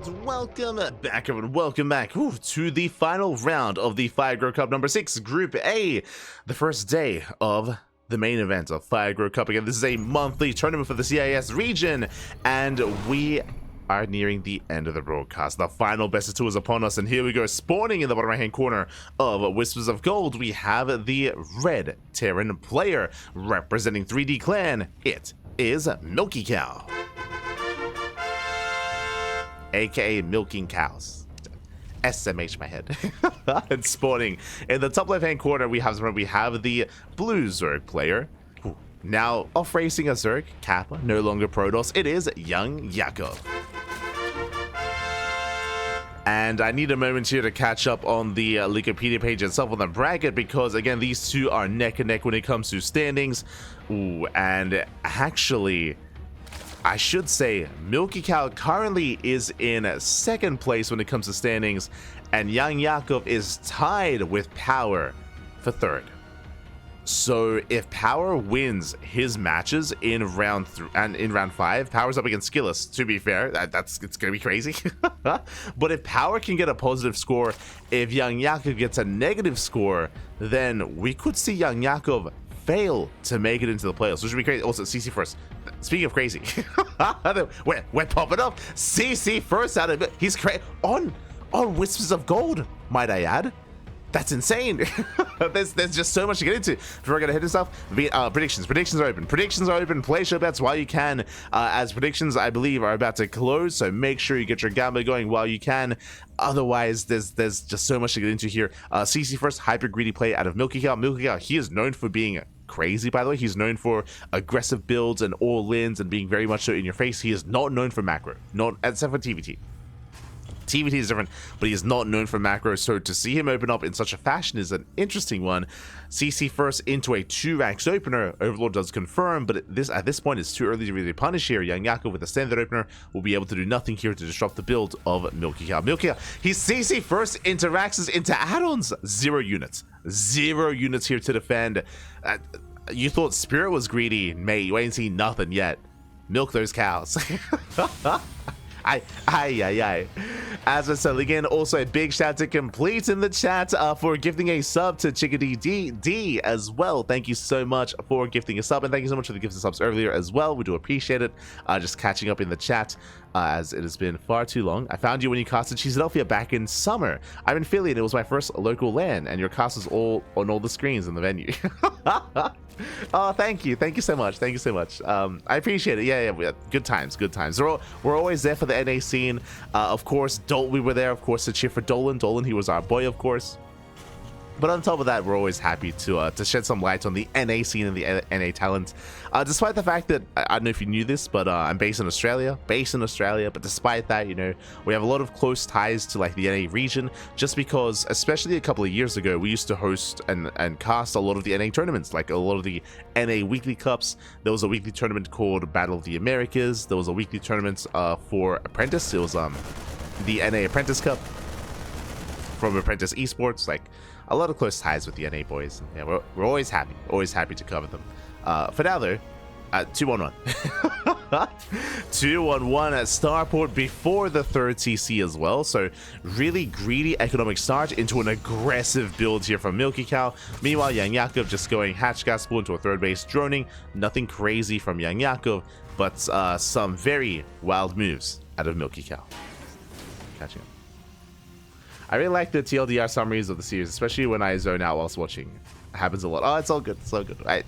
Welcome back, everyone. Welcome back to the final round of the Fire Grow Cup number 6, Group A, the first day of the main event of Fire Grow Cup. Again, this is a monthly tournament for the CIS region, and we are nearing the end of the broadcast. The final best of two is upon us, and here we go. Spawning in the bottom right hand corner of Whispers of Gold, we have the red Terran player representing 3D Clan. It is MilkiCow, aka milking cows. SMH my head. And spawning in the top left hand corner, we have the blue Zerg player, now off racing a Zerg Kappa, no longer Protoss. It is YoungYakov. And I need a moment here to catch up on the Wikipedia page itself on the bracket, because again, these two are neck and neck when it comes to standings. And actually, I should say MilkiCow currently is in second place when it comes to standings, and YoungYakov is tied with Power for third. So if Power wins his matches in round 5, Power's up against Skillus. To be fair, it's gonna be crazy. But if Power can get a positive score, if YoungYakov gets a negative score, then we could see YoungYakov fail to make it into the playoffs, which would be crazy. Also, CC first. Speaking of crazy, we're popping up. CC first out of it. He's on Whispers of Gold, might I add. That's insane. there's just so much to get into. Before I gotta hit this off, predictions are open. Predictions are open. Place your bets while you can, as predictions, I believe, are about to close. So make sure you get your gambler going while you can. Otherwise, there's just so much to get into here. CC first, hyper greedy play out of MilkiCow. MilkiCow, he is known for being crazy, by the way. He's known for aggressive builds and all-ins and being very much so in your face. He is not known for macro, not except for TvT. TvT is different, but he is not known for macro, so to see him open up in such a fashion is an interesting one. CC first into a 2-ranks opener. Overlord does confirm, but at this point it's too early to really punish here. YoungYakov with a standard opener will be able to do nothing here to disrupt the build of MilkiCow. MilkiCow, he's CC first into Raxes, into add-ons. 0 units. 0 units here to defend. You thought Spirit was greedy, mate. You ain't seen nothing yet. Milk those cows. Aye. As I said again, also a big shout to Complete in the chat for gifting a sub to Chickadee D as well. Thank you so much for gifting a sub, and thank you so much for the gifts and subs earlier as well. We do appreciate it. Just catching up in the chat, as it has been far too long. I found you when you casted Cheeseadelphia back in summer. I'm in Philly, and it was my first local LAN, and your cast was all on all the screens in the venue. Oh, thank you so much. I appreciate it. Yeah, good times. We're always there for the NA scene. Of course, we were there, of course, to cheer for Dolan. He was our boy, of course. But on top of that, we're always happy to shed some light on the NA scene and the NA talent. Despite the fact that, I don't know if you knew this, but I'm based in Australia. But despite that, you know, we have a lot of close ties to like the NA region, just because, especially a couple of years ago, we used to host and cast a lot of the NA tournaments, like a lot of the NA weekly cups. There was a weekly tournament called Battle of the Americas. There was a weekly tournament for Apprentice. It was the NA Apprentice Cup from Apprentice Esports. Like, a lot of close ties with the NA boys. Yeah, we're always happy to cover them. For now though, 2-1-1. 2-1-1 at Starport before the third CC as well. So really greedy economic start into an aggressive build here from MilkiCow. Meanwhile, YoungYakov just going hatch gospel into a third base droning. Nothing crazy from YoungYakov, but some very wild moves out of MilkiCow. Catching up. I really like the TLDR summaries of the series, especially when I zone out whilst watching. It happens a lot. Oh, it's all good.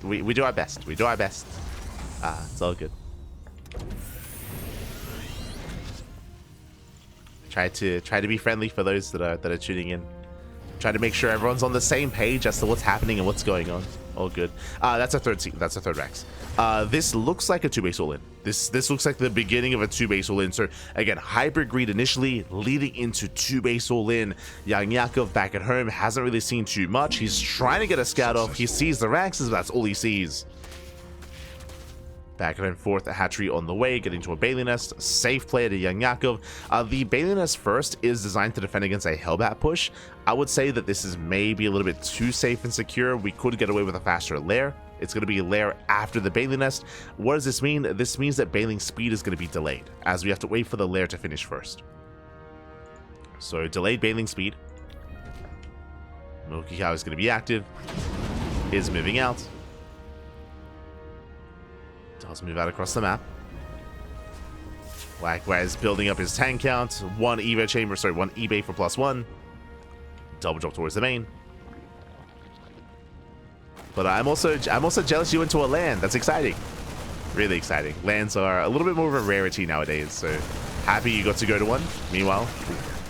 We do our best. It's all good. Try to be friendly for those that are tuning in. Try to make sure everyone's on the same page as to what's happening and what's going on. All good. That's a third Rax. This looks like a 2-base all-in. This looks like the beginning of a 2-base all-in. So again, hyper greed initially leading into 2-base all-in. YoungYakov back at home hasn't really seen too much. He's trying to get a scout off. He sees the Raxes, but that's all he sees. Back and forth, a hatchery on the way, getting to a Bailey Nest. Safe play to YoungYakov. The Bailey Nest first is designed to defend against a Hellbat push. I would say that this is maybe a little bit too safe and secure. We could get away with a faster lair. It's going to be a lair after the Bailey Nest. What does this mean? This means that bailing speed is going to be delayed, as we have to wait for the lair to finish first. So delayed bailing speed. MilkiCow is going to be active. Is moving out. Does move out across the map. Likewise, building up his tank count. One eBay chamber, sorry, one eBay for +1. Double drop towards the main. But I'm also jealous you went to a land. That's exciting. Really exciting. Lands are a little bit more of a rarity nowadays, so happy you got to go to one. Meanwhile,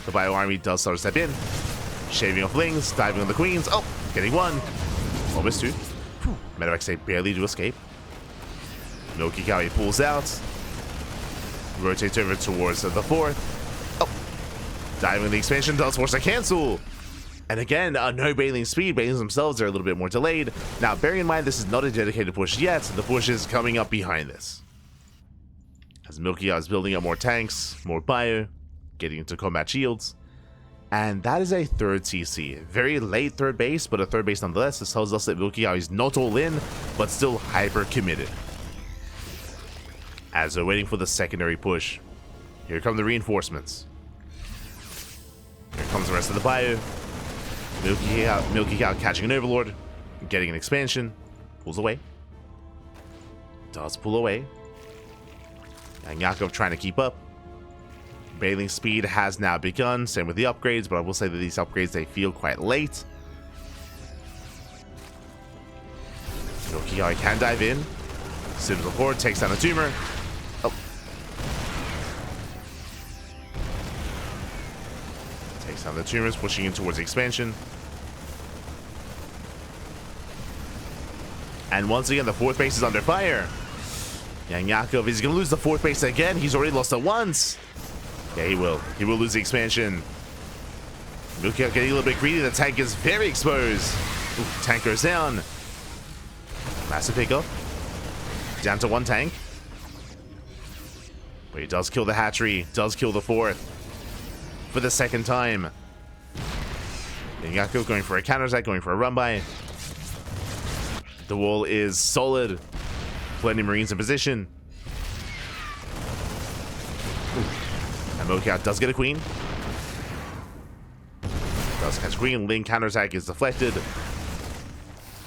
the bio army does start to step in. Shaving off lings, diving on the queens. Oh, getting one. Almost two. Medivacs, they barely do escape. MilkiCow, he pulls out. Rotates over towards the 4th. Oh, diving in the expansion does force a cancel. And again, no bailing speed. Bailings themselves are a little bit more delayed. Now, bearing in mind, this is not a dedicated push yet. The push is coming up behind this. As MilkiCow is building up more tanks, more bio, getting into combat shields. And that is a 3rd CC. Very late 3rd base, but a 3rd base nonetheless. This tells us that MilkiCow is not all in, but still hyper committed. As they're waiting for the secondary push, here come the reinforcements. Here comes the rest of the bio. MilkiCow catching an overlord, getting an expansion, pulls away. Does pull away. YoungYakov trying to keep up. Bailing speed has now begun, same with the upgrades, but I will say that these upgrades, they feel quite late. MilkiCow can dive in. Sims forward, takes down a tumor. Oh. Takes down the tumors, pushing in towards the expansion. And once again, the 4th base is under fire. YoungYakov is going to lose the 4th base again. He's already lost it once. Yeah, he will. He will lose the expansion. MilkiCow getting a little bit greedy. The tank is very exposed. Ooh, tank goes down. Massive pickup. Down to 1 tank. But he does kill the hatchery. Does kill the 4th. For the 2nd time. YoungYakov going for a counterattack. Going for a run-by. The wall is solid. Plenty of Marines in position. And MilkiCow does get a queen. Does catch queen. Ling counterattack is deflected.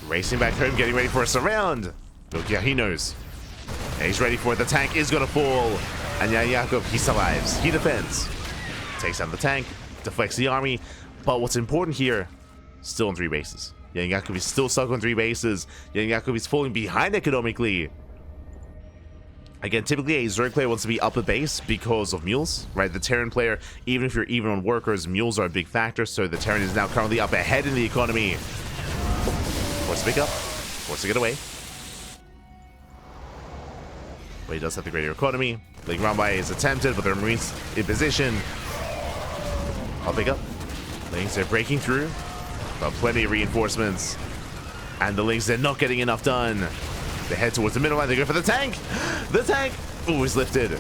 Racing back home, getting ready for a surround. MilkiCow, he knows. And he's ready for it. The tank is going to fall. And YoungYakov, he survives. He defends. Takes down the tank. Deflects the army. But what's important here, still on 3 bases. YoungYakov is still stuck on 3 bases. YoungYakov is falling behind economically. Again, typically a Zerg player wants to be up a base because of mules, right? The Terran player, even if you're even on workers, mules are a big factor, so the Terran is now currently up ahead in the economy. Force to pick up, force to get away. But he does have the greater economy. Ling Rambai is attempted, but there are Marines in position. I'll pick up. Lings are breaking through, but plenty of reinforcements. And the Lings, they're not getting enough done. They head towards the middle line. They go for the tank. The tank. Ooh, is lifted.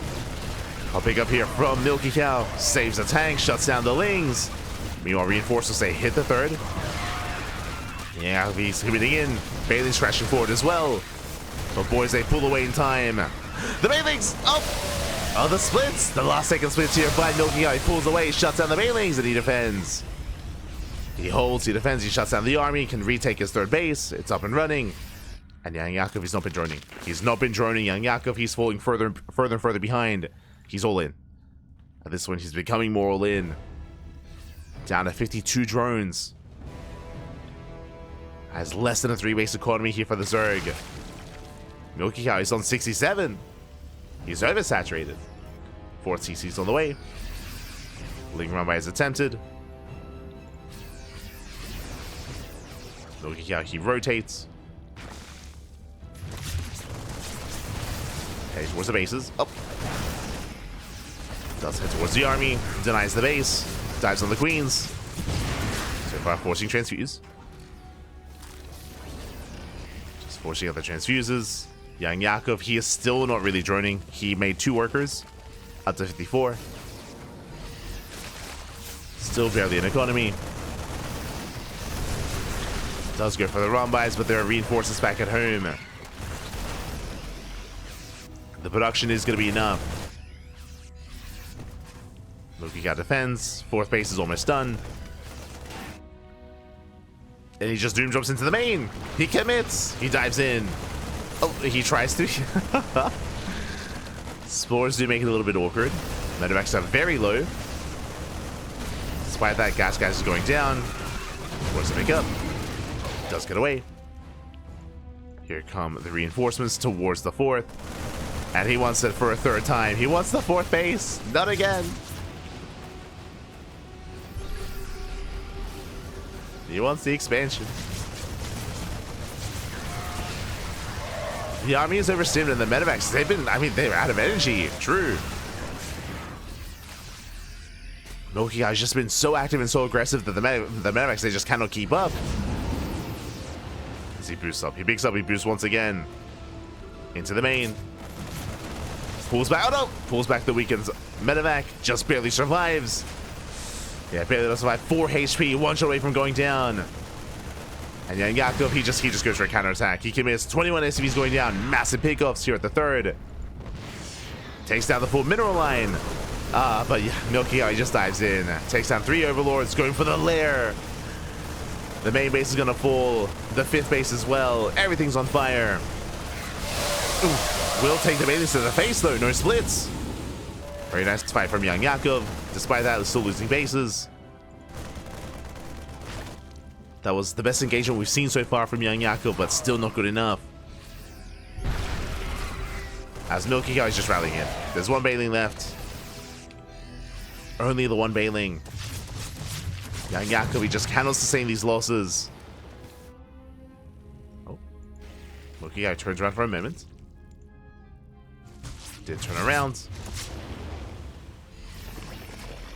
I'll pick up here from MilkiCow. Saves the tank. Shuts down the Lings. Meanwhile, reinforcements, they hit the 3rd. Yeah, he's committing in. Bailey's crashing forward as well. But boys, they pull away in time. The Bailings. Oh, the splits. The last second splits here by MilkiCow. He pulls away. Shuts down the Bailings, and he defends. He holds. He defends. He shuts down the army. He can retake his 3rd base. It's up and running. And YoungYakov, he's not been droning. He's not been droning. YoungYakov, he's falling further and further behind. He's all in. At this one, he's becoming more all in. Down to 52 drones. Has less than a 3-base economy here for the Zerg. MilkiCow is on 67. He's oversaturated. 4th CC's on the way. Ling Rambai is attempted. MilkiCow, he rotates. Okay, towards the bases. Oh. Does head towards the army. Denies the base. Dives on the queens. So far, forcing transfuse. Just forcing out the transfuses. YoungYakov, he is still not really droning. He made 2 workers. Up to 54. Still barely an economy. Does go for the run-bys, but there are reinforcements back at home. The production is going to be enough. MilkiCow defends. Fourth base is almost done. And he just doom jumps into the main. He commits. He dives in. Oh, he tries to. Spores do make it a little bit awkward. Medivacs are very low. Despite that, Gas is going down. What's to make up? Does get away. Here come the reinforcements towards the fourth. And he wants it for a third time. He wants the fourth base. Not again. He wants the expansion. The army is overstimmed and the medivacs, they're out of energy. True. MilkiCow has just been so active and so aggressive that the medivacs, they just cannot keep up. As he boosts up, he picks up, he boosts once again. Into the main. Pulls back, oh no! Pulls back the weakened medevac, just barely survives. Yeah, barely does survive. 4 HP, 1 shot away from going down. And YoungYakov, he just goes for a counterattack. He commits 21 SCVs going down. Massive pickoffs here at the third. Takes down the full mineral line. But yeah, MilkiCow, he just dives in. Takes down 3 overlords, going for the lair. The main base is gonna fall. The 5th base as well. Everything's on fire. Ooh, will take the base to the face though. No splits. Very nice fight from YoungYakov. Despite that, they're still losing bases. That was the best engagement we've seen so far from YoungYakov, but still not good enough. As MilkiCow is just rallying in. There's 1 bailing left. Only the 1 bailing. YoungYakov, he just cannot sustain these losses. Oh. MilkiCow turns around for a moment. Did turn around.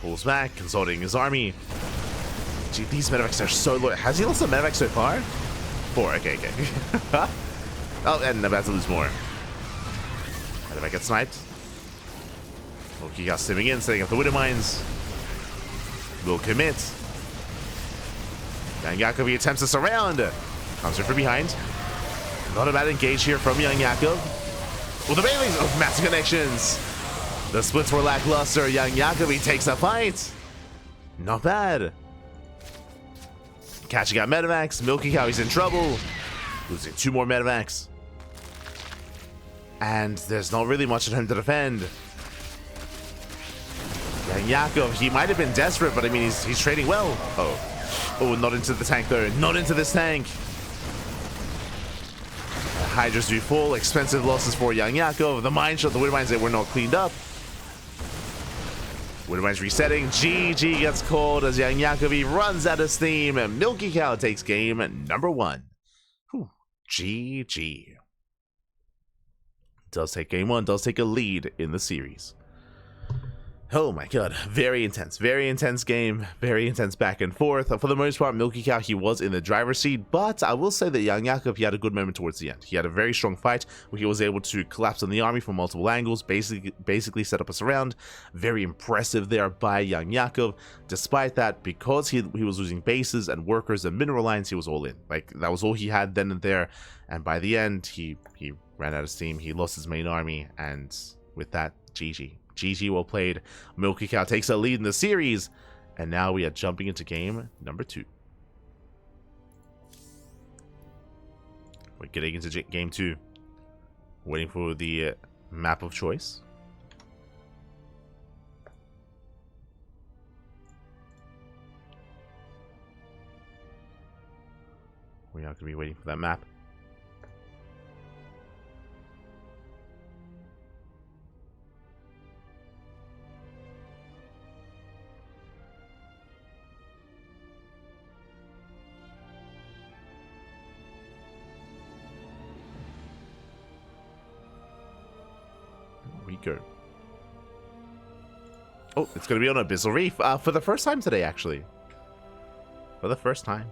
Pulls back, consulting his army. Gee, these medevacs are so low. Has he lost a medevac so far? 4, okay. Oh, and about to lose more. Medevac gets sniped. MilkiCow stimming in, setting up the Widow Mines. Will commit. YoungYakov, he attempts to surround. Comes in from behind. Not a bad engage here from YoungYakov. Well, the Baileys, oh, massive connections. The splits were lackluster. YoungYakov, he takes a fight. Not bad. Catching out medevacs. MilkiCow, he's in trouble. Losing 2 more medevacs. And there's not really much at home to defend. YoungYakov, he might have been desperate, but I mean, he's trading well. Oh, not into the tank though. Not into this tank. Hydras do full. Expensive losses for YoungYakov. The mine shot, the Widow Mines, they were not cleaned up. Widow Mines resetting. GG gets called as YoungYakov, he runs out of steam. And MilkiCow takes game number 1. Whew. GG. Does take game 1. Does take a lead in the series. Oh my god, very intense game, very intense back and forth. For the most part, MilkiCow, he was in the driver's seat, but I will say that YoungYakov, he had a good moment towards the end. He had a very strong fight where he was able to collapse on the army from multiple angles, basically set up a surround. Very impressive there by YoungYakov. Despite that, because he was losing bases and workers and mineral lines, he was all in. Like, that was all he had then and there, and by the end, he ran out of steam, he lost his main army, and with that, GG. GG, well played. MilkiCow takes a lead in the series, and now we are jumping into game number 2. We're getting into game 2. Waiting for the map of choice. We are going to be waiting for that map. Go. Oh, it's going to be on Abyssal Reef for the first time today, actually. For the first time.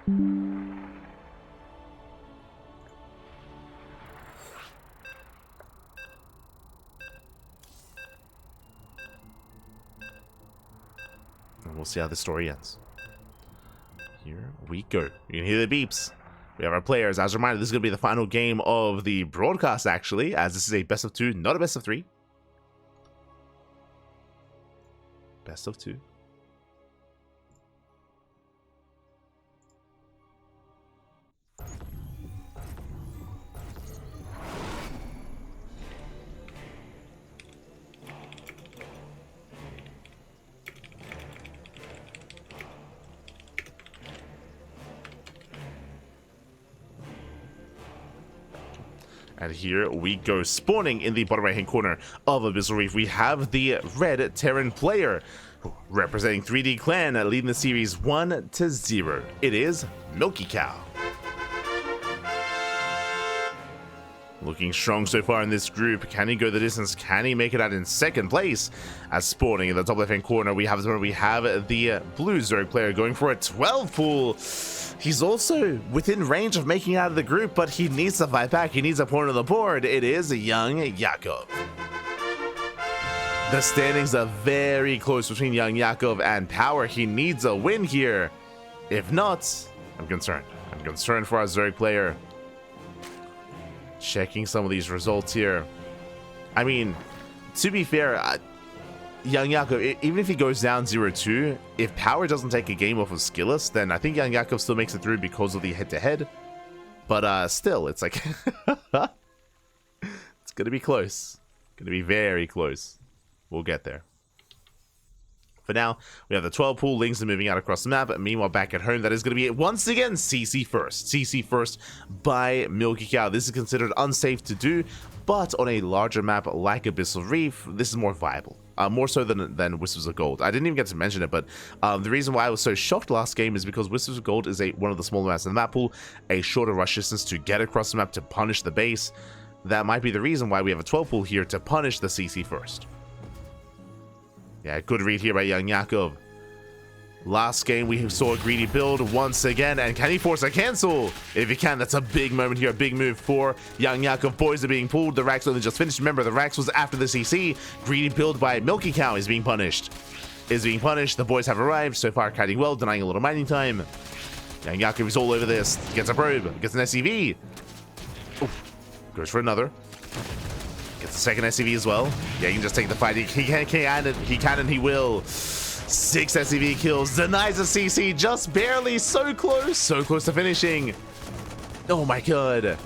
And we'll see how the story ends. Here we go. You can hear the beeps. We have our players. As a reminder, this is going to be the final game of the broadcast, actually, as this is a best of 2, not a best of 3. Best of 2. And here we go. Spawning in the bottom right hand corner of Abyssal Reef, we have the red Terran player representing 3D Clan, leading the series 1-0. It is MilkiCow. Looking strong so far in this group. Can he go the distance? Can he make it out in second place? As spawning in the top left hand corner, we have the blue Zerg player going for a 12 pool. He's also within range of making out of the group, but he needs to fight back. He needs a point on the board. It is YoungYakov. The standings are very close between YoungYakov and Power. He needs a win here. If not, I'm concerned. I'm concerned for our Zerg player. Checking some of these results here. I mean, to be fair, YoungYakov, even if he goes down 0-2, if Power doesn't take a game off of Skillus, then I think YoungYakov still makes it through because of the head-to-head. But still, it's like... it's going to be close. Going to be very close. We'll get there. For now, we have the 12 pool. Lings are moving out across the map. Meanwhile, back at home, that is going to be, once again, CC first. CC first by MilkiCow. This is considered unsafe to do, but on a larger map like Abyssal Reef, this is more viable. More so than Whispers of Gold. I didn't even get to mention it, but the reason why I was so shocked last game is because Whispers of Gold is one of the smaller maps in the map pool, a shorter rush distance to get across the map to punish the base. That might be the reason why we have a 12 pool here to punish the CC first. Yeah, good read here by YoungYakov. Last game, we saw a greedy build once again, and can he force a cancel? If he can, that's a big moment here, a big move for YoungYakov. Boys are being pulled. The Rax only just finished. Remember, the Rax was after the CC. Greedy build by MilkiCow is being punished. The boys have arrived. So far, kiting well, denying a little mining time. YoungYakov is all over this. Gets a probe, gets an SCV. Oof. Goes for another. Gets a second SCV as well. Yeah, he can just take the fight. He can and he will. 6 SCV kills, denies a CC, just barely, so close to finishing. Oh my god.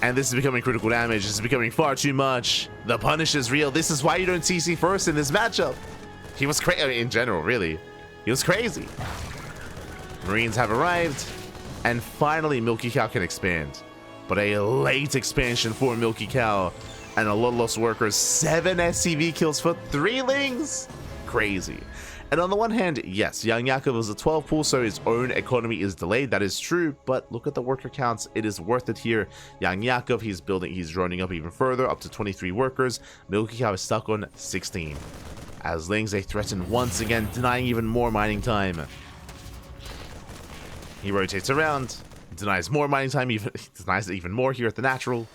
And this is becoming critical damage. This is becoming far too much. The punish is real. This is why you don't CC first in this matchup. He was crazy, I mean, in general, really. He was crazy. Marines have arrived, and finally MilkiCow can expand. But a late expansion for MilkiCow, and a lot of lost workers. 7 SCV kills for 3 Lings. Crazy. And on the one hand, yes, YoungYakov is a 12 pool, so his own economy is delayed. That is true, but look at the worker counts. It is worth it here. YoungYakov, he's droning up even further, up to 23 workers. MilkiCow is stuck on 16. As Lings, they threaten once again, denying even more mining time. He rotates around, denies more mining time, denies it even more here at the natural.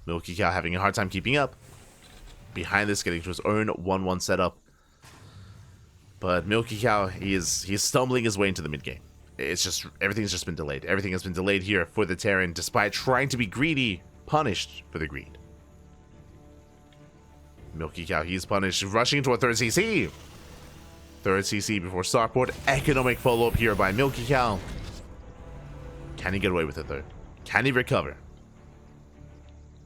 MilkiCow having a hard time keeping up. Behind this, getting to his own 1-1 setup. But MilkiCow, he's stumbling his way into the mid game. It's just, everything's just been delayed. Everything has been delayed here for the Terran, despite trying to be greedy, punished for the greed. MilkiCow, he's punished, rushing into a third CC. Third CC before starport. Economic follow-up here by MilkiCow. Can he get away with it, though? Can he recover?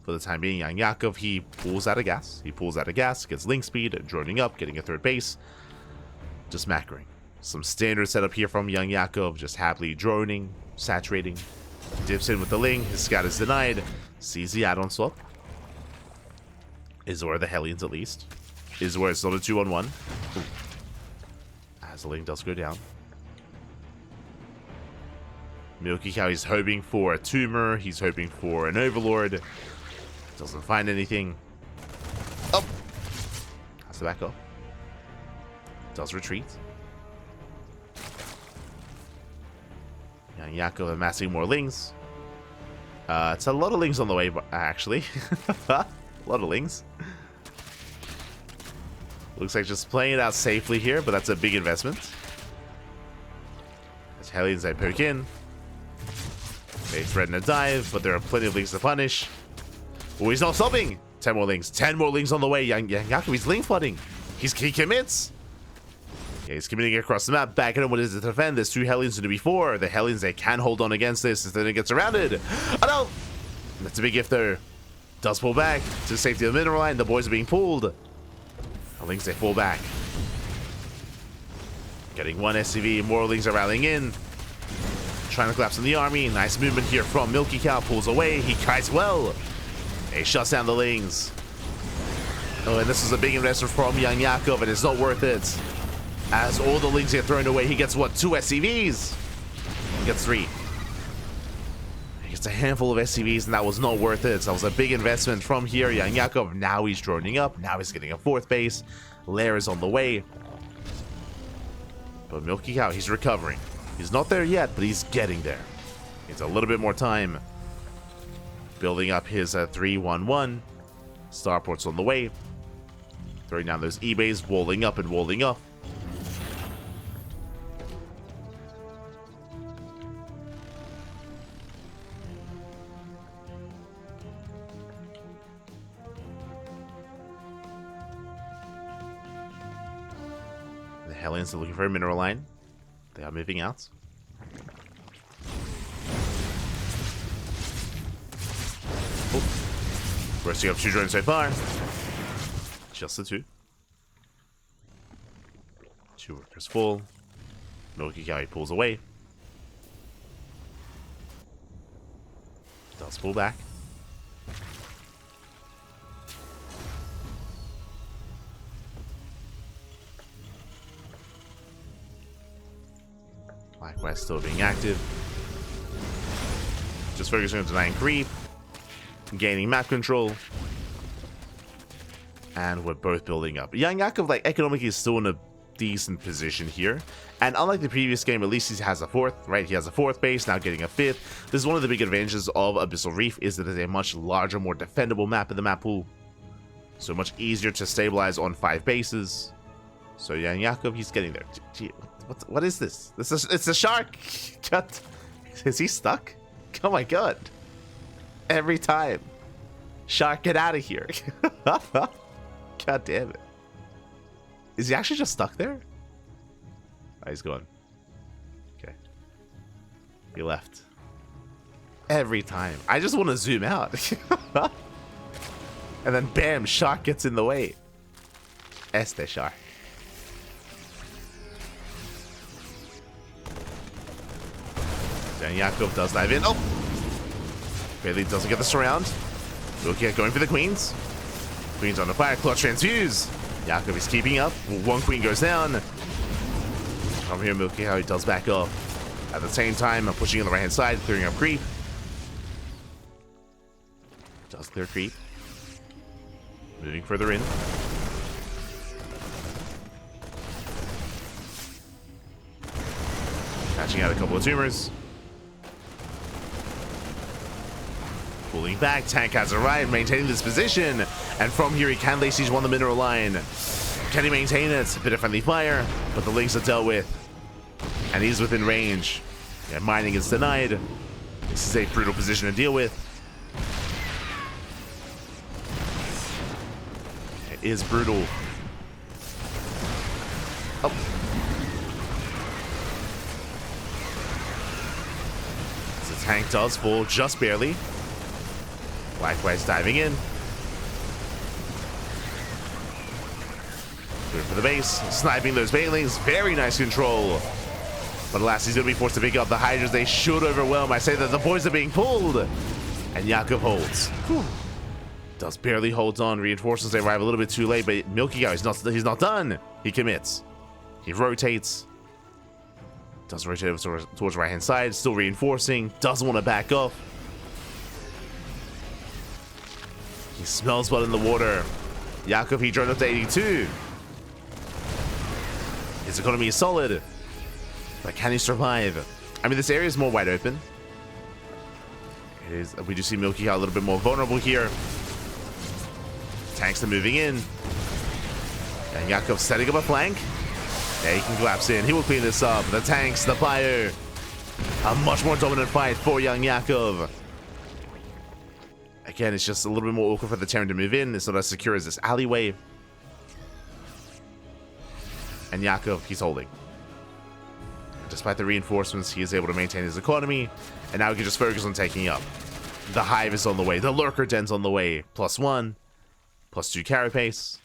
For the time being, YoungYakov, he pulls out of gas. Gets link speed, droning up, getting a third base. Just macroing. Some standard setup here from YoungYakov, just happily droning, saturating. Dips in with the Ling, his scout is denied. Sees the add-on swap. Is where the Hellions at least. Is where it's not a 2-on-1. As the Ling does go down. MilkiCow, he's hoping for a tumor, he's hoping for an overlord. Doesn't find anything. Oh! Has to back up. Does retreat. YoungYakov amassing more Lings. It's a lot of Lings on the way, actually. A lot of Lings. Looks like just playing it out safely here, but that's a big investment. As Hellions, they poke in. They threaten a dive, but there are plenty of Lings to punish. Oh, he's not stopping. 10 more Lings. 10 more Lings on the way. YoungYakov, he's Ling flooding. He commits. Yeah, he's committing across the map. Back at him. What is it to defend? There's 2 Hellions to do before. The Hellions, they can hold on against this if then it gets surrounded. Oh no! That's a big if though. Does pull back to the safety of the mineral line. The boys are being pulled. The Lings, they fall back. Getting 1 SCV. More Lings are rallying in. Trying to collapse in the army. Nice movement here from MilkiCow. Pulls away. He kites well. He shuts down the Lings. Oh, and this is a big investment from YoungYakov, and it's not worth it. As all the Lings get thrown away, he gets, what, 2 SCVs? He gets 3. He gets a handful of SCVs, and that was not worth it. That was a big investment from here. YoungYakov, now he's droning up. Now he's getting a 4th base. Lair is on the way. But MilkiCow, he's recovering. He's not there yet, but he's getting there. Needs a little bit more time. Building up his 3-1-1. Starport's on the way. Throwing down those E-bays, walling up and walling up. The Hellions are looking for a mineral line. They are moving out. Oh. Bursting up 2 drones so far. Just the 2. 2 workers full. MilkiCow, he pulls away. Does pull back. Likewise, still being active. Just focusing on denying creep. Gaining map control. And we're both building up. YoungYakov, like, economically is still in a decent position here. And unlike the previous game, at least he has a 4th, right? He has a 4th base, now getting a 5th. This is one of the big advantages of Abyssal Reef, is that it's a much larger, more defendable map in the map pool. So much easier to stabilize on 5 bases. So YoungYakov, he's getting there. Gee, what is this? It's a shark! Cut. Is he stuck? Oh my god. Every time. Shark, get out of here. God damn it. Is he actually just stuck there? Oh, he's gone. Okay. He left. Every time. I just want to zoom out. And then bam, shark gets in the way. Este shark. YoungYakov does dive in. Oh! Bailey doesn't get the surround. MilkiCow going for the queens. Queen's on the fire. Clutch transfuse. Yakov is keeping up. 1 queen goes down. From here, MilkiCow, he does back up. At the same time, I'm pushing on the right hand side, clearing up creep. Does clear creep. Moving further in. Catching out a couple of tumors. Pulling back, tank has arrived, maintaining this position, and from here he can lay siege 1 the mineral line. Can he maintain it? A bit of friendly fire, but the Lings are dealt with, and he's within range. Yeah, mining is denied. This is a brutal position to deal with. It is brutal. Oh. The tank does fall just barely. Likewise, diving in. Good for the base. Sniping those Banelings. Very nice control. But alas, he's going to be forced to pick up the Hydras. They should overwhelm. I say that the boys are being pulled. And Yakov holds. Whew. Does barely holds on. Reinforcements, they arrive a little bit too late. But MilkiCow, he's not done. He commits. He rotates. Does rotate over towards the right-hand side. Still reinforcing. Doesn't want to back up. He smells blood in the water. Yakov, he droned up to 82. His economy is solid. But can he survive? I mean, this area is more wide open. It is. We do see MilkiCow a little bit more vulnerable here. Tanks are moving in. And Yakov setting up a flank. Yeah, he can collapse in. He will clean this up. The tanks, the fire. A much more dominant fight for YoungYakov. Again, it's just a little bit more awkward for the Terran to move in. It's not as secure as this alleyway. And Yakov, he's holding. Despite the reinforcements, he is able to maintain his economy. And now we can just focus on taking up. The hive is on the way. The lurker den's on the way. +1. +2 carapace.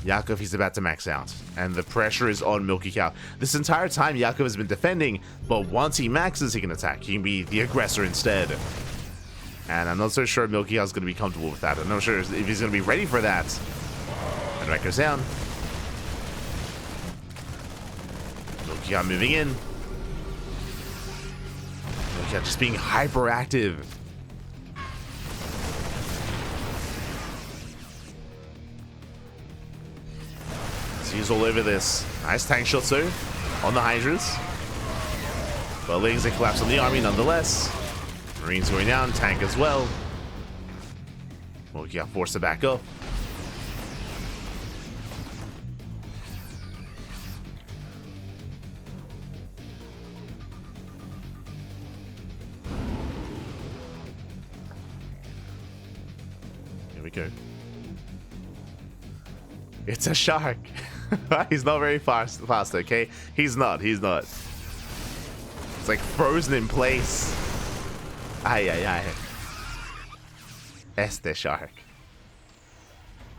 Yakov, he's about to max out. And the pressure is on MilkiCow. This entire time, Yakov has been defending. But once he maxes, he can attack. He can be the aggressor instead. And I'm not so sure MilkiCow is going to be comfortable with that. I'm not sure if he's going to be ready for that. And Wreck goes down. MilkiCow moving in. MilkiCow just being hyperactive. He's all over this. Nice tank shot, though, on the Hydras. But Lings, they collapse on the army nonetheless. Marines going down, tank as well. MilkiCow forced to back up. Here we go. It's a shark. He's not very fast, okay? He's not. It's like frozen in place. Ay, ay, ay. Este shark.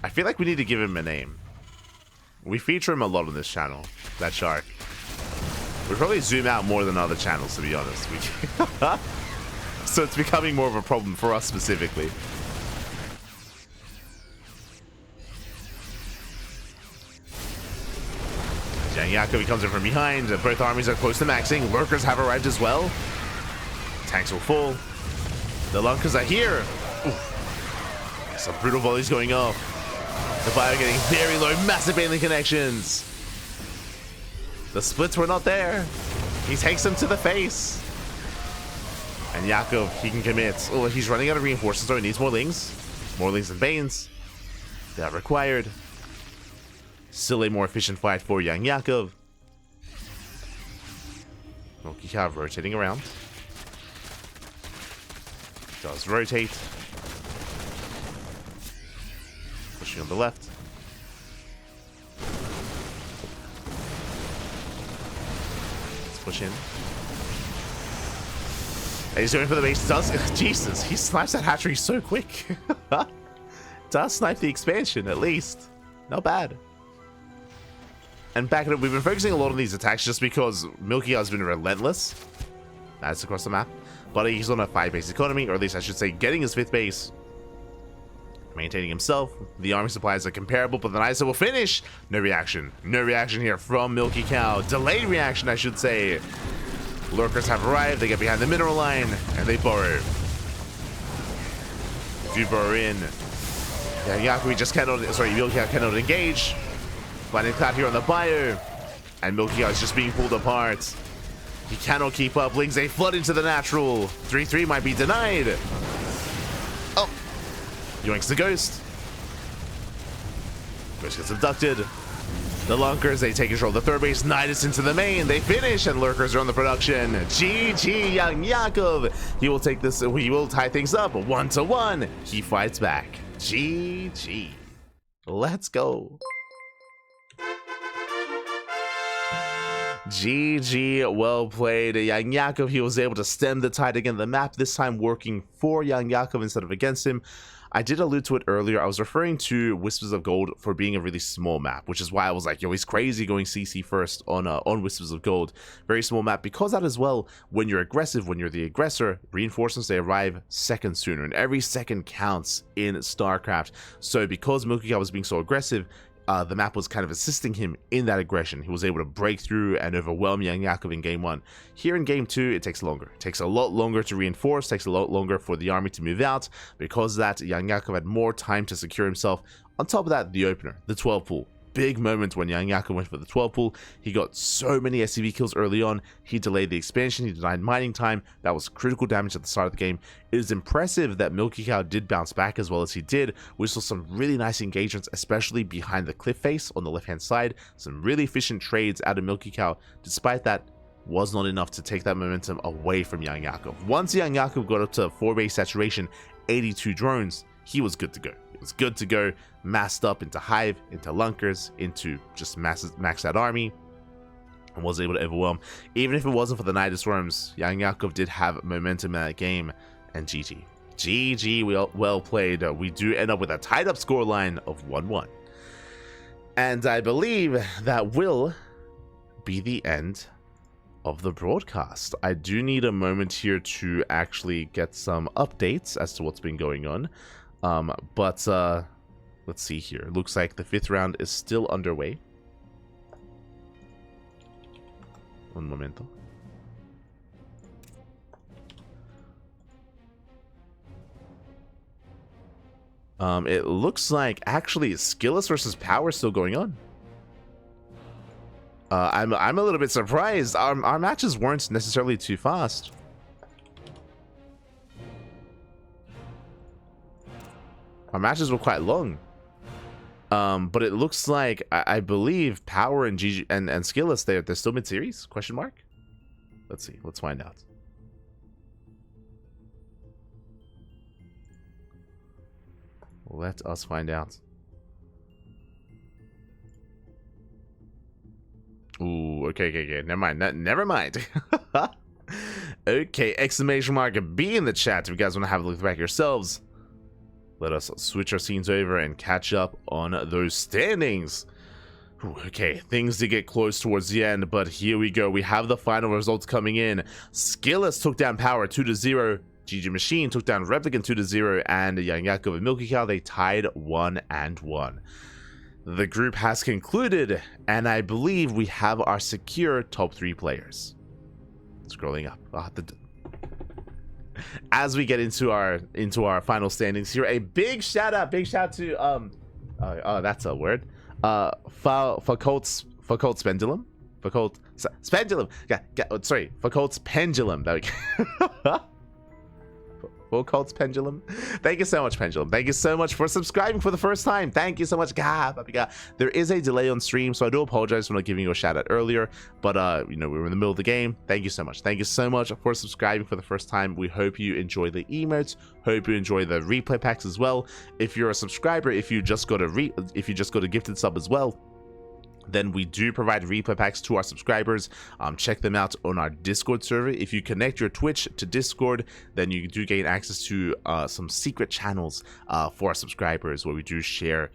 I feel like we need to give him a name. We feature him a lot on this channel, that shark. We probably zoom out more than other channels, to be honest. So it's becoming more of a problem for us specifically. YoungYakov, he comes in from behind. Both armies are close to maxing. Lurkers have arrived as well. Tanks will fall. The Lunkers are here. Ooh. Some brutal volleys going off. The Bio getting very low. Massive baneling connections. The splits were not there. He takes them to the face. And Yakov, he can commit. Oh, he's running out of reinforcements, so he needs more Lings. More Lings and Banes. They are required. Still a more efficient fight for YoungYakov. MilkiCow rotating around. Does rotate. Pushing on the left. Let's push in. And he's going for the base. Does Jesus, he snipes that hatchery so quick. Does snipe the expansion at least. Not bad. And back it up, we've been focusing a lot on these attacks just because MilkiCow has been relentless. That's across the map. But he's on a 5 base economy, or at least I should say getting his 5th base. Maintaining himself. The army supplies are comparable, but the Nisa will finish. No reaction. No reaction here from MilkiCow. Delayed reaction, I should say. Lurkers have arrived. They get behind the mineral line, and they burrow. If you burrow in, YoungYakov just cannot, MilkiCow cannot engage. Finding cloud here on the bio, and MilkiCow is just being pulled apart. He cannot keep up. Lings, they flood into the natural. 3-3 might be denied. Oh, yoinks the ghost. Ghost gets abducted. The Lunkers, they take control of the 3rd base. Nidus into the main. They finish, and Lurkers are on the production. GG, YoungYakov. He will take this. He will tie things up 1-1. He fights back. GG. Let's go. GG, well played. YoungYakov, he was able to stem the tide again. The map this time working for YoungYakov instead of against him. I did allude to it earlier. I was referring to Whispers of Gold for being a really small map, which is why I was like, yo, he's crazy going CC first on Whispers of Gold. Very small map, because that as well, when you're aggressive, when you're the aggressor, reinforcements, they arrive seconds sooner, and every second counts in StarCraft. So because MilkiCow was being so aggressive, the map was kind of assisting him in that aggression. He was able to break through and overwhelm YoungYakov in game 1. Here in game 2, it takes longer. It takes a lot longer to reinforce, takes a lot longer for the army to move out. Because of that, YoungYakov had more time to secure himself. On top of that, the opener, the 12 pool. Big moment when YoungYakov went for the 12 pool. He got so many SCV kills early on. He delayed the expansion. He denied mining time. That was critical damage at the start of the game. It is impressive that MilkiCow did bounce back as well as he did. We saw some really nice engagements, especially behind the cliff face on the left-hand side. Some really efficient trades out of MilkiCow. Despite that, was not enough to take that momentum away from YoungYakov. Once YoungYakov got up to 4-base saturation, 82 drones, he was good to go. It was good to go, massed up into Hive, into Lunkers, into just maxed out army, and was able to overwhelm. Even if it wasn't for the Nidus Worms, YoungYakov did have momentum in that game, and GG. GG, well played. We do end up with a tied up scoreline of 1-1. And I believe that will be the end of the broadcast. I do need a moment here to actually get some updates as to what's been going on. But let's see here. Looks like the 5th round is still underway. Un momento. It looks like actually Skillus versus Power is still going on. I'm a little bit surprised. Our matches weren't necessarily too fast. Our matches were quite long. But it looks like I believe Power and GG and Skillus they're still mid-series? Question mark? Let's see. Let's find out. Let us find out. Ooh, okay. Never mind. Never mind. Okay, exclamation mark B in the chat if you guys want to have a look back yourselves. Let us switch our scenes over and catch up on those standings. Ooh, okay, things did get close towards the end, but here we go. We have the final results coming in. Skillus took down Power 2-0. GG Machine took down Replicant 2-0, and YoungYakov and MilkiCow, they tied 1-1. The group has concluded, and I believe we have our secure top 3 players. Scrolling up. As we get into our final standings here, a big shout out to oh, that's a word. Foucault's Pendulum. Pendulum. Sorry, Foucault's Pendulum. There we go. Foucault's Pendulum. Thank you so much, Pendulum. Thank you so much for subscribing for the first time. Thank you so much. There is a delay on stream, so I do apologize for not giving you a shout out earlier, but we were in the middle of the game. Thank you so much. Thank you so much for subscribing for the first time. We hope you enjoy the emotes. Hope you enjoy the replay packs as well. If you're a subscriber, if you just got a gifted sub as well, then we do provide replay packs to our subscribers. Check them out on our Discord server. If you connect your Twitch to Discord, then you do gain access to some secret channels for our subscribers where we do share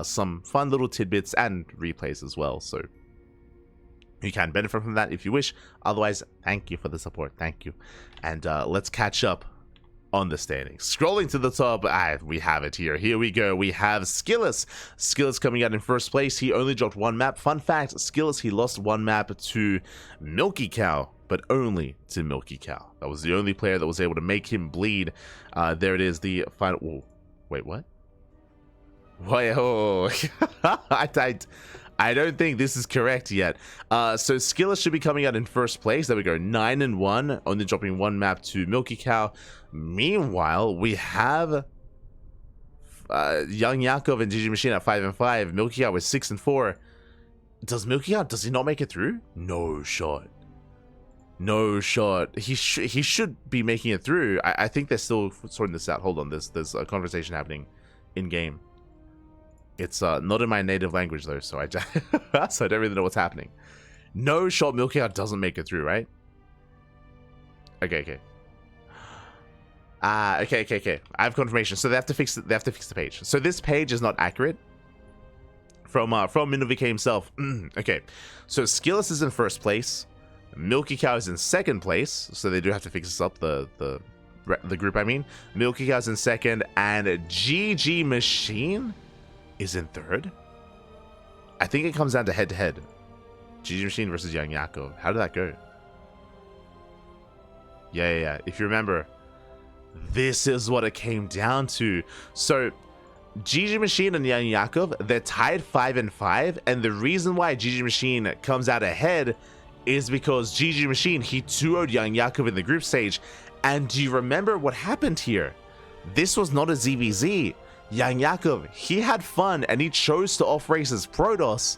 some fun little tidbits and replays as well. So you can benefit from that if you wish. Otherwise, thank you for the support. Thank you. And let's catch up on the standings. Scrolling to the top, we have it here. Here we go. We have Skillus. Skillus coming out in first place. He only dropped 1 map. Fun fact, Skillus, he lost 1 map to MilkiCow, but only to MilkiCow. That was the only player that was able to make him bleed. There it is, the final... Whoa. Wait, what? Wait, oh. I don't think this is correct yet. So Skillus should be coming out in first place. There we go, 9-1, only dropping 1 map to MilkiCow. Meanwhile, we have YoungYakov and GG Machine at 5-5. MilkiCow with 6-4. Does he not make it through? No shot. He should be making it through. I think they're still sorting this out. Hold on, there's a conversation happening in game. It's not in my native language though, so I don't really know what's happening. No shot, MilkiCow doesn't make it through, right? Okay. Okay. I have confirmation. So they have to fix the page. So this page is not accurate. From MilkiCow himself. Okay. So Skillus is in first place. MilkiCow is in second place. So they do have to fix this up. The group, I mean. MilkiCow is in second, and GG Machine is in third. I think it comes down to head-to-head. GG Machine versus YoungYakov. How did that go? Yeah. If you remember, this is what it came down to. So GG Machine and YoungYakov, they're tied 5-5, and the reason why GG Machine comes out ahead is because GG Machine, he 2-0'd YoungYakov in the group stage. And do you remember what happened here? This was not a ZVZ. YoungYakov, he had fun and he chose to off-race his Protoss.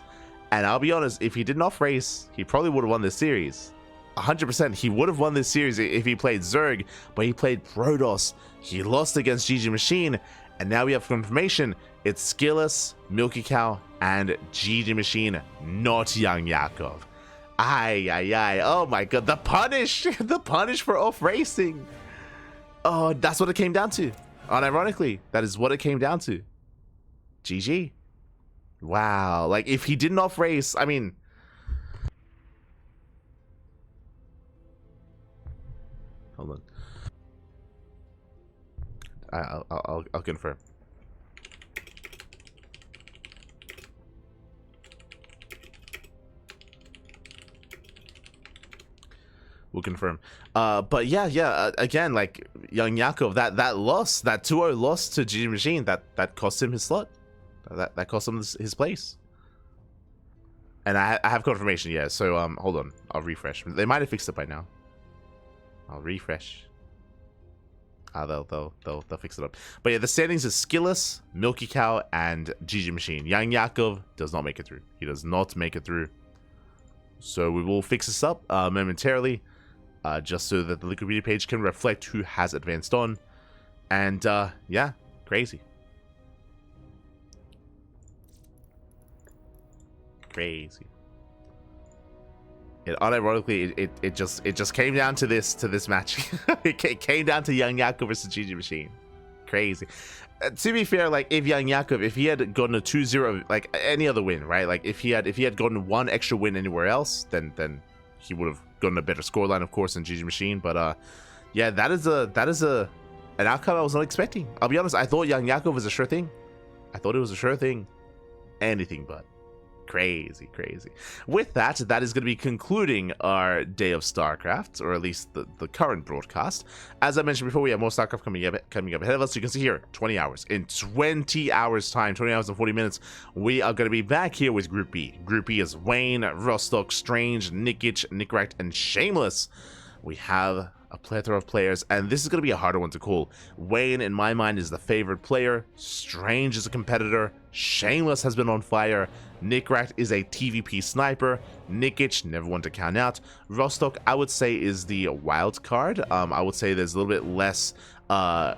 And I'll be honest, if he didn't off-race, he probably would have won this series. 100% he would have won this series if he played Zerg, but he played Protoss. He lost against GG Machine, and now we have confirmation it's Skillous, MilkiCow, and GG Machine, not YoungYakov. Ay. Oh my god, the punish! The punish for off racing! Oh, that's what it came down to. Unironically, that is what it came down to. GG. Wow, like if he didn't off race, I mean... Hold on. I'll confirm. We'll confirm. But yeah. Again, like YoungYakov, that loss, that 2-0 loss to GG Machine, that cost him his slot. That cost him his place. And I have confirmation. Yeah. So hold on. I'll refresh. They might have fixed it by now. I'll refresh. They'll fix it up. But yeah, the standings is Skillous, MilkiCow, and GG Machine. YoungYakov does not make it through. He does not make it through. So we will fix this up momentarily. Just so that the Wikipedia page can reflect who has advanced on. And, yeah, crazy. Crazy. Unironically, it just came down to this match. It came down to YoungYakov versus GG Machine. Crazy. To be fair, like if YoungYakov, if he had gotten a 2-0, like any other win, right? Like if he had gotten one extra win anywhere else, then he would have gotten a better scoreline, of course, than GG Machine. But yeah, that is an outcome I was not expecting. I'll be honest, I thought YoungYakov was a sure thing. I thought it was a sure thing. Anything but. Crazy. With that is going to be concluding our day of StarCraft, or at least the current broadcast. As I mentioned before, we have more StarCraft coming up ahead of us. You can see here, 20 hours. In 20 hours time, 20 hours and 40 minutes, we are going to be back here with Group B. Group B is Wayne, Rostock, Strange, Nikic, Nickrat, and Shameless. We have a plethora of players, and this is going to be a harder one to call. Wayne, in my mind, is the favorite player. Strange is a competitor. Shameless has been on fire. Nickrat is a TVP sniper. Nikic, never one to count out. Rostock, I would say, is the wild card. I would say there's a little bit less, I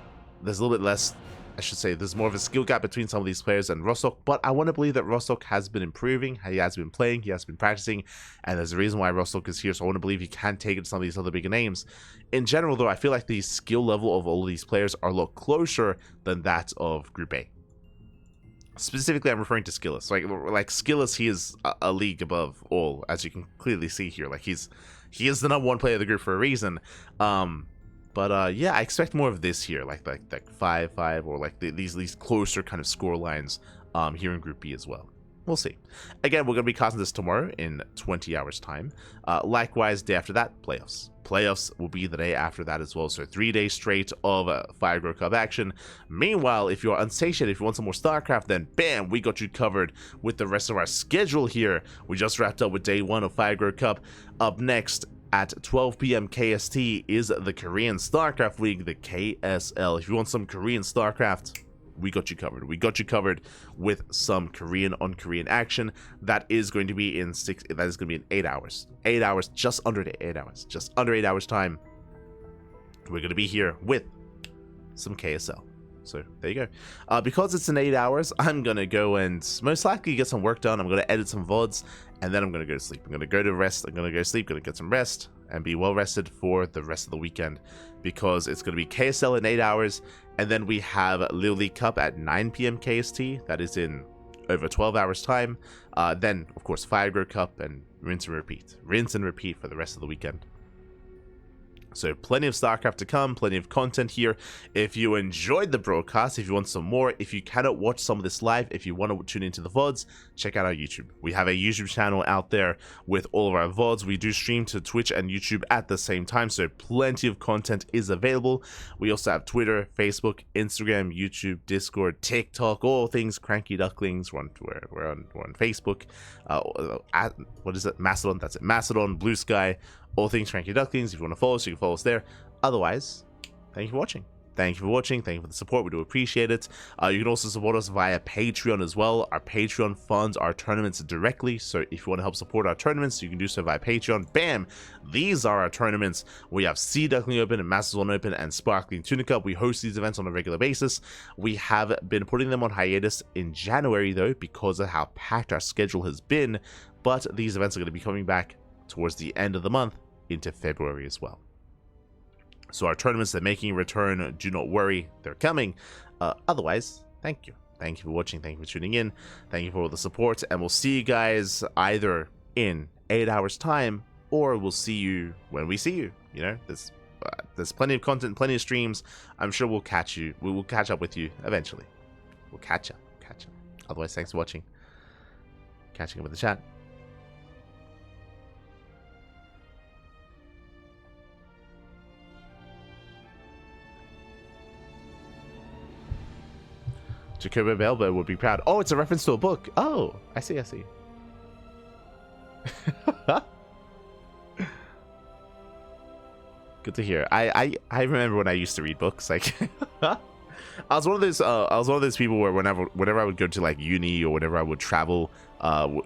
should say, there's more of a skill gap between some of these players and Rostock, but I want to believe that Rostock has been improving. He has been playing, he has been practicing, and there's a reason why Rostock is here, so I want to believe he can take it to some of these other bigger names. In general, though, I feel like the skill level of all of these players are a lot closer than that of Group A. Specifically, I'm referring to Skillous. Like Skillous, he is a league above all, as you can clearly see here. Like he is the #1 player of the group for a reason. But yeah, I expect more of this here, like 5-5, or like these closer kind of score lines here in Group B as well. We'll see. Again, we're going to be casting this tomorrow in 20 hours time. Likewise, day after that, playoffs. Playoffs will be the day after that as well. So 3 days straight of Fire Grow Cup action. Meanwhile, if you're unsatiated, if you want some more StarCraft, then bam, we got you covered with the rest of our schedule here. We just wrapped up with day 1 of Fire Grow Cup. Up next at 12 p.m. KST is the Korean StarCraft League, the KSL. If you want some Korean StarCraft, we got you covered. We got you covered with some Korean on Korean action. That is going to be in 8 hours. 8 hours, just under 8 hours. Just under 8 hours time. We're going to be here with some KSL. So there you go. Because it's in 8 hours, I'm going to go and most likely get some work done. I'm going to edit some VODs, and then I'm going to go to sleep. I'm going to go to rest. I'm going to go to sleep, going to get some rest, and be well rested for the rest of the weekend, because it's going to be KSL in 8 hours, and then we have Little League Cup at 9 p.m. KST. That is in over 12 hours time. Then, of course, Fire Grow Cup, and rinse and repeat. Rinse and repeat for the rest of the weekend. So plenty of StarCraft to come, plenty of content here. If you enjoyed the broadcast, if you want some more, if you cannot watch some of this live, if you want to tune into the VODs, check out our YouTube. We have a YouTube channel out there with all of our VODs. We do stream to Twitch and YouTube at the same time, so plenty of content is available. We also have Twitter, Facebook, Instagram, YouTube, Discord, TikTok, all things CranKy Ducklings. We're on Facebook. What is it? Mastodon. That's it. Mastodon, Blue Sky. All things CranKy Ducklings. If you want to follow us, you can follow us there. Otherwise, thank you for watching. Thank you for watching. Thank you for the support. We do appreciate it. You can also support us via Patreon as well. Our Patreon funds our tournaments directly. So if you want to help support our tournaments, you can do so via Patreon. Bam! These are our tournaments. We have Sea Duckling Open and Masters 1 Open and Sparkling Tuna Cup. We host these events on a regular basis. We have been putting them on hiatus in January though, because of how packed our schedule has been. But these events are going to be coming back towards the end of the month into February as well. So our tournaments, they're making a return. Do not worry, they're coming. Otherwise, thank you. Thank you for watching. Thank you for tuning in. Thank you for all the support. And we'll see you guys either in 8 hours time, or we'll see you when we see you. You know, there's plenty of content, plenty of streams. I'm sure we'll catch you. We will catch up with you eventually. We'll catch up. Otherwise, thanks for watching. Catching up with the chat. Jacobo Belbo would be proud. Oh, it's a reference to a book. Oh, I see. Good to hear. I remember when I used to read books. Like, I was one of those people where whenever I would go to like uni or whenever I would travel,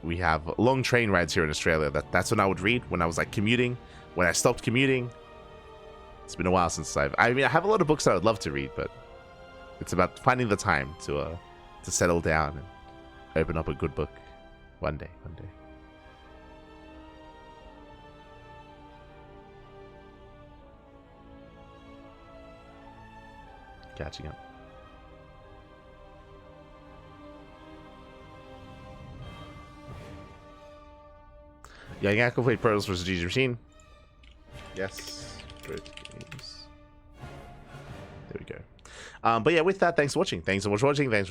we have long train rides here in Australia. That's when I would read when I was like commuting. When I stopped commuting, it's been a while since I have a lot of books I would love to read, but it's about finding the time to settle down and open up a good book one day. Catching up. YoungYakov played Protoss vs. GG Machine. Yes. Good games. There we go. But yeah, with that, thanks for watching. Thanks so much for watching. Thank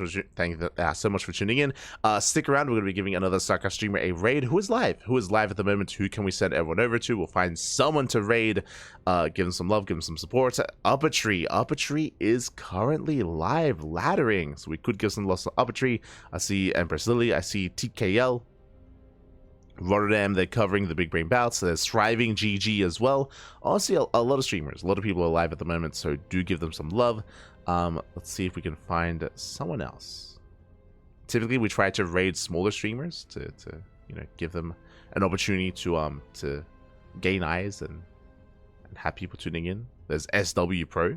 you so much for tuning in. Stick around. We're going to be giving another StarCraft streamer a raid. Who is live at the moment? Who can we send everyone over to? We'll find someone to raid. Give them some love. Give them some support. Uppertree is currently live laddering, so we could give some love to Uppertree. I see Empress Lily. I see TKL. Rotterdam, they're covering the big brain bouts. There's Thriving GG as well. Honestly, a lot of streamers, a lot of people are live at the moment, so do give them some love. Let's see if we can find someone else. Typically, we try to raid smaller streamers to give them an opportunity to gain eyes and have people tuning in. There's SW Pro.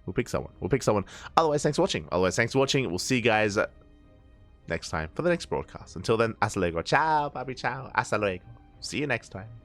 We'll pick someone. Otherwise, thanks for watching. We'll see you guys next time for the next broadcast. Until then, hasta luego. Ciao, baby, ciao. Hasta luego. See you next time.